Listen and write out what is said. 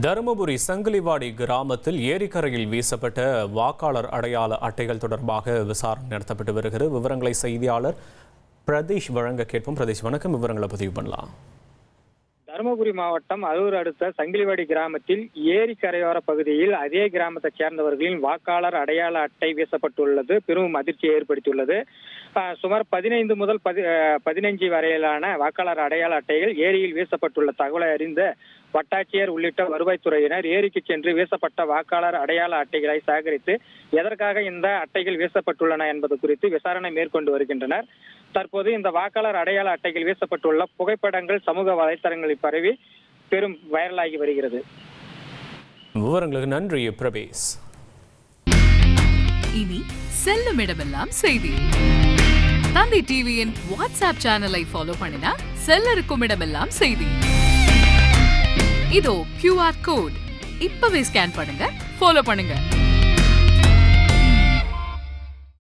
தருமபுரி சங்கிலிவாடி கிராமத்தில் ஏரிக்கரையில் வீசப்பட்ட வாக்காளர் அடையாள அட்டைகள் தொடர்பாக விசாரணை நடத்தப்பட்டு வருகிறது. விவரங்களை செய்தியாளர் பிரதீஷ் வழங்க கேட்போம். பிரதீஷ், வணக்கம். விவரங்களை பதிவு பண்ணலாம். தருமபுரி மாவட்டம் அரூர் அடுத்த சங்கிலிவாடி கிராமத்தில் ஏரி கரையோர பகுதியில் அதே கிராமத்தைச் சேர்ந்தவர்களின் வாக்காளர் அடையாள அட்டை வீசப்பட்டுள்ளது பெரும் அதிர்ச்சியை ஏற்படுத்தியுள்ளது. சுமார் 15 முதல் 15 வரையிலான வாக்காளர் அடையாள அட்டைகள் ஏரியில் வீசப்பட்டுள்ள தகவலை அறிந்த வட்டாட்சியர் உள்ளிட்ட வருவாய்த்துறையினர் ஏரிக்கு சென்று வீசப்பட்ட வாக்காளர் அடையாள அட்டைகளை சேகரித்து எதற்காக இந்த அட்டைகள் வீசப்பட்டுள்ளன என்பது குறித்து விசாரணை மேற்கொண்டு வருகின்றனர். தற்போது இந்த வாக்காளர் அடையாள அட்டைகள் வீசப்பட்டுள்ள புகைப்படங்கள் சமூக வலைத்தளங்களில் பரவி பெரும் வைரலாகி வருகிறது. விவரங்களுக்கு நன்றி பிரபேஷ். இனி செல்லும் இடமெல்லாம் செய்தி. தந்தி டிவியின் வாட்ஸ்அப் சேனலை ஃபாலோ பண்ணினா செல்ல இருக்கும் இடமெல்லாம் செய்தி. இதோ QR கோட் இப்பவே ஸ்கேன் பண்ணுங்க, ஃபாலோ பண்ணுங்க.